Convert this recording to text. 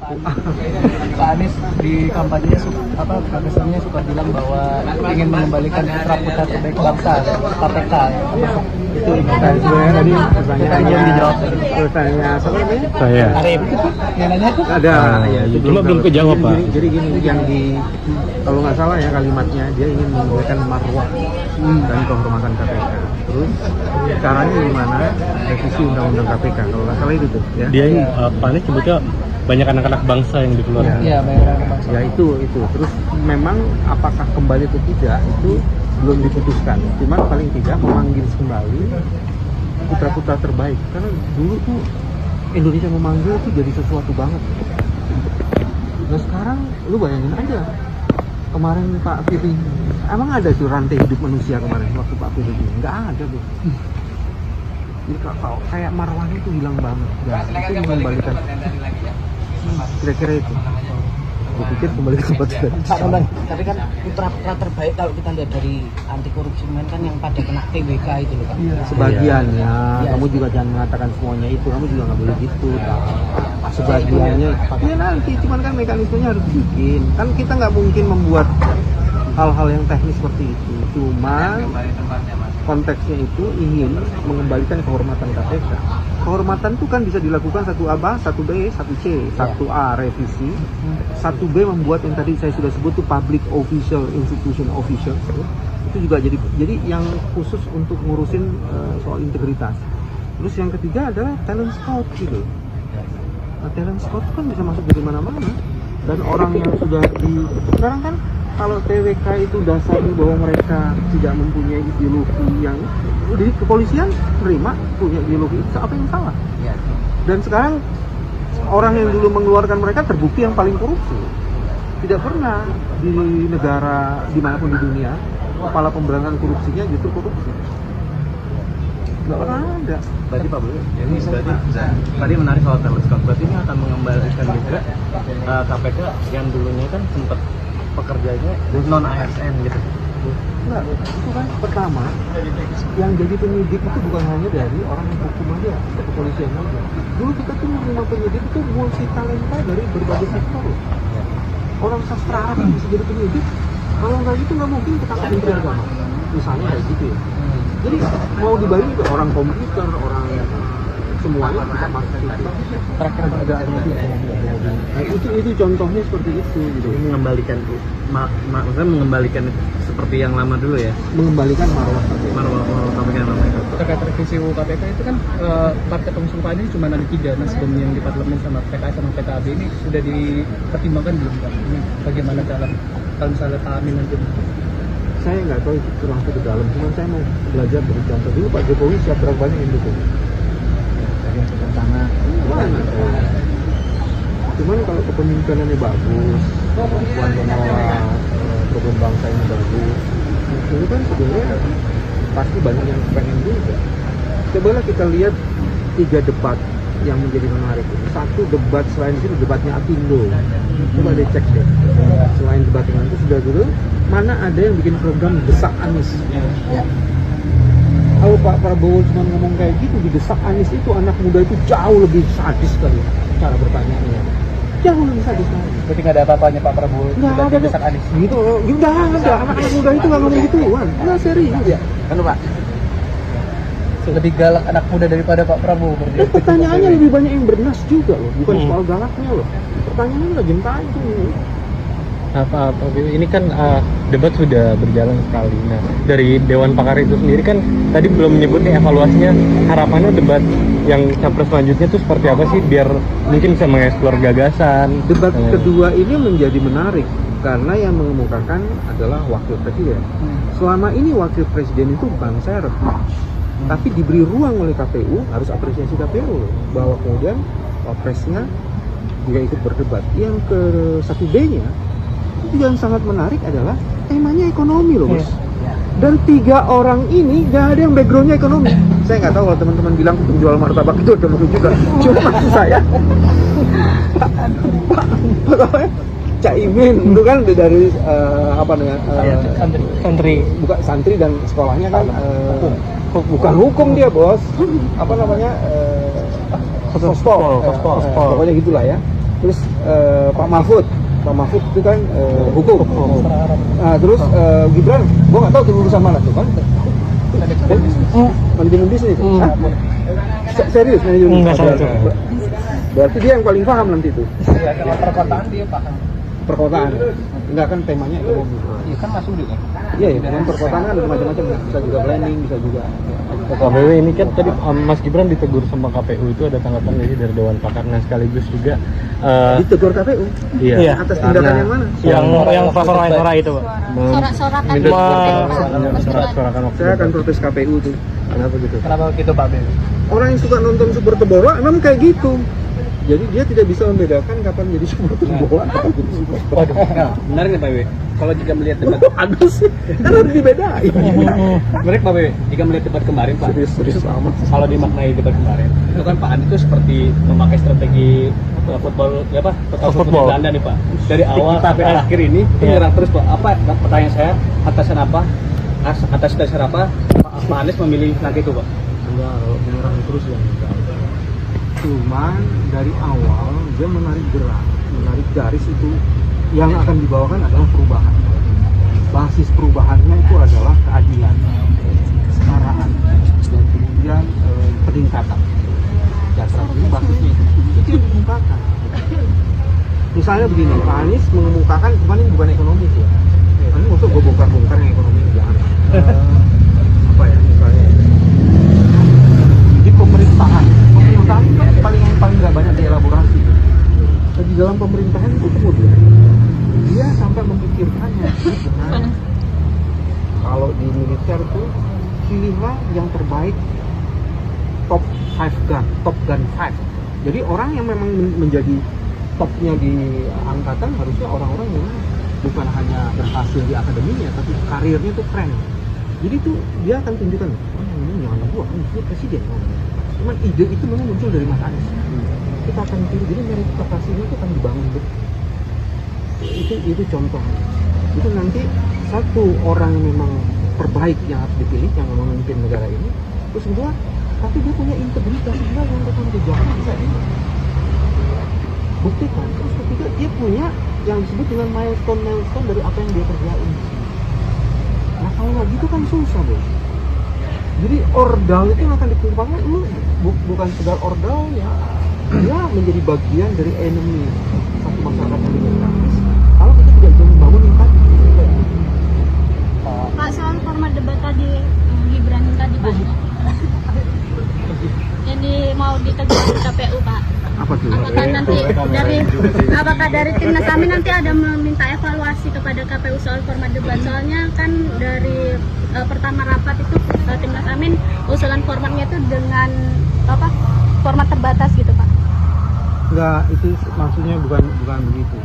Pak Anies di kampanye gagasannya suka bilang bahwa ingin mengembalikan putra-putra terbaik bangsa, KPK. Itu Dan sebenarnya tadi pertanyaan dijawab. pertanyaan siapa namanya? Saya. Arif, yang nanya tuh Ada. Ya, cuma belum kejawab, Pak. Jadi gini, yang di kalau nggak salah ya kalimatnya dia ingin memberikan marwah dan kehormatan KPK. Terus caranya gimana? Revisi undang-undang KPK. Kalau nggak salah itu tuh. Ya. Dia Pak Anies sebutnya banyak anak-anak bangsa yang dikeluarkan. Iya, bayar bangsa. Ya itu. Terus memang apakah kembali atau tidak itu belum diputuskan. Cuman paling tidak memanggil kembali putra-putra terbaik. Karena dulu tuh Indonesia memanggil tuh jadi sesuatu banget. Nah sekarang lu bayangin aja. Kemarin Pak Firly, emang ada tuh rantai hidup manusia kemarin waktu Pak Firly? Nggak ada tuh. Jadi kalau kayak marwahnya itu hilang banget. Ya, itu mengembalikan. Kira-kira itu. Gue pikir kembali ke tempat tadi. Pak Bambang, tapi kan putra-putra terbaik kalau kita lihat dari anti korupsi kan yang pada kena TWK itu loh Pak. Sebagiannya, Iya. kamu juga jangan mengatakan semuanya itu, kamu juga nggak boleh gitu. Sebagiannya, ya nanti, cuman kan mekanismenya harus dibikin. Kan kita nggak mungkin membuat hal-hal yang teknis seperti itu. Cuma konteksnya itu ingin mengembalikan kehormatan KPK. Kehormatan itu kan bisa dilakukan 1A, 1B, 1C, 1A revisi, 1B membuat yang tadi saya sudah sebut tuh public official, institution official. Itu juga jadi yang khusus untuk ngurusin soal integritas. Terus yang ketiga adalah talent scout gitu. Nah, talent scout kan bisa masuk dari mana-mana. Dan orang yang sudah sekarang kan kalau TWK itu dasarnya bahwa mereka tidak mempunyai ideologi yang di kepolisian terima punya ideologi itu, apa yang salah? Dan sekarang orang yang dulu mengeluarkan mereka terbukti yang paling korupsi. Tidak pernah di negara dimanapun di dunia kepala pemberantasan korupsinya justru korupsi. Nggak pernah ada. Berarti Pak Bulu, ini berarti tadi menarik soal teleskop. Berarti ini akan mengembalikan juga KPK yang dulunya kan sempat pekerjanya non ASN gitu. Enggak, itu kan pertama yang jadi penyidik itu bukan hanya dari orang yang hukum aja, kepolisian aja. Dulu kita tuh menerima penyidik itu multi talenta dari berbagai sektor. Orang sastra Arab yang bisa jadi penyidik, kalau nggak gitu nggak mungkin ketangkap Menteri Agama. Misalnya kayak gitu ya. Jadi mau dibayar ke orang komputer, orang semuanya kita masuk itu. Terakhir ada nah, itu contohnya seperti itu gitu. Jadi mengembalikan maksudnya mengembalikan seperti yang lama dulu ya. Mengembalikan marwah KPK yang lama itu. Terkait revisi UU KPK itu kan partai pengusung Pak Anies cuma ada 3, Nasdem yang di parlemen sama PKS sama PKB ini sudah dipertimbangkan belum Pak? Ini bagaimana kalau misalnya Pak Amin nanti? Saya nggak tahu itu kurang ke dalam, cuma saya mau belajar dari contoh dulu Pak Jokowi siap berapa banyak yang dukung. Yang pertama, cuman kalau kepemimpinannya bagus, kemampuan mengelola program bangsa ini bagus, itu kan sebenarnya pasti banyak yang pengen juga. Cobalah kita lihat 3 debat yang menjadi menarik. Satu debat selain itu debatnya Apindo. Coba deh cek deh. Selain debat yang itu sudah dulu, mana ada yang bikin program desak Anies? Kalau Pak Prabowo cuma ngomong kayak gitu, didesak Anies itu anak muda itu jauh lebih sadis kali cara bertanya-nya. Jauh lebih sadis kali. berarti nggak ada apa-apanya Pak Prabowo Nggak ada desak Anies. gitu, udah ada anak muda itu nggak ngomong gituan, nggak serius ya. Kan Pak, Lebih galak anak muda daripada Pak Prabowo. Pertanyaannya lebih banyak yang bernas juga loh, bukan soal galaknya loh. Pertanyaannya tajam tajam. Pak ini kan debat sudah berjalan sekali. Nah, dari Dewan Pakar itu sendiri kan tadi belum menyebut nih evaluasinya, harapannya debat yang capres selanjutnya itu seperti apa sih biar mungkin bisa mengeksplor gagasan. Debat kedua ini menjadi menarik karena yang mengemukakan adalah wakil presiden. Selama ini wakil presiden itu Bang Seret, tapi diberi ruang oleh KPU, harus apresiasi KPU loh, bahwa kemudian wapresnya juga ikut berdebat. Yang ke 1B-nya itu yang sangat menarik adalah temanya ekonomi loh bos. Dan 3 orang ini gak ada yang backgroundnya ekonomi. Saya nggak tahu kalau teman-teman bilang penjual martabak itu ekonomi juga. Cuma maksud saya Pak Cak Imin itu kan dari apa namanya Santri. bukan santri dan sekolahnya kan bukan hukum dia bos, apa namanya sospol, pokoknya gitulah ya. terus Pak Mahfud itu kan hukum. Nah, terus Gibran, gua nggak tahu tuh lulusan mana tuh kan? Manajemen bisnis. Hah? Serius manajemen Nggak bisnis? salah. Berarti dia yang paling paham nanti tuh. Ya, kalau perkotaan dia paham. Perkotaan. Enggak kan temanya ekonomi. Iya kan Mas Udi kan. Iya, dengan perkotaan kan ada macam-macam, bisa juga planning, bisa juga. Pak BW ini kan tadi Mas Gibran ditegur sama KPU, itu ada tanggapan nggak sih dari Dewan Pakar, nah sekaligus juga Ditegur KPU. iya Atas tindakan yang mana? yang platform Menpora itu Pak, Sorak-sorakan sorak-sorakan waktu Saya akan protes KPU tuh. Kenapa gitu? Kenapa gitu Pak Ben? Orang yang suka nonton Super Bola memang kayak gitu. Jadi dia tidak bisa membedakan kapan jadi supporter bola, kapan jadi supporter. Nah, benar nggak Pak Ben? Kalau jika melihat debat, Aduh sih, kan harus dibedain. menarik Pak Ben, jika melihat debat kemarin Pak, Serius amat. kalau dimaknai debat kemarin, itu kan Pak Andi itu seperti memakai strategi football, ya Pak, Football. Belanda nih Pak. Dari awal sampai akhir ini, itu Iya. menyerang terus Pak. Apa pertanyaan saya, atasan apa? Atas dasar apa Pak Anies memilih nanti itu Pak? Enggak, kalau menyerang terus ya enggak. Cuman dari awal dia menarik garis itu yang akan dibawakan adalah perubahan. Basis perubahannya itu adalah keadilan, kesetaraan, dan kemudian peningkatan. Dasar ini basisnya itu yang dikemukakan. Misalnya begini, Pak Anies mengemukakan kemarin bukan ekonomi ya. Ini maksud gue bongkar-bongkar yang ekonomi jangan. Apa ya misalnya? Di pemerintahan kan paling nggak banyak dielaborasi. Dan di dalam pemerintahan itu kemudian dia sampai memikirkannya dengan kalau di militer itu pilihlah yang terbaik top 5. Jadi orang yang memang menjadi topnya di angkatan harusnya orang-orang yang bukan hanya berhasil di akademinya tapi karirnya tuh keren. Jadi tuh dia akan tunjukkan, ini jangan gua, ini presiden. Cuman ide itu memang muncul dari Mas Anies. Kita akan tiru, jadi meritokrasinya itu akan dibangun betul. Itu contoh. Itu nanti satu orang yang memang terbaik yang harus dipilih yang memimpin negara ini. Terus kedua, tapi dia punya integritas juga yang rekam jejaknya bisa dibuktikan. Terus ketiga, dia punya yang disebut dengan milestone dari apa yang dia kerjain. Nah kalau nggak gitu kan susah bos. Jadi ordal itu yang akan dikembangkan lu bukan sekedar ordal ya, dia menjadi bagian dari enemy satu masyarakat yang demokratis. Kalau kita tidak bisa membangun yang tadi, Pak, soal format debat tadi Gibran tadi Pak, jadi mau ditegur KPU Pak. apa tuh? Apakah dari timnas kami nanti ada meminta evaluasi kepada KPU soal format debat, soalnya kan dari pertama rapat itu timnas Amin usulan formatnya itu dengan format terbatas gitu Pak. Enggak, itu maksudnya bukan begitu.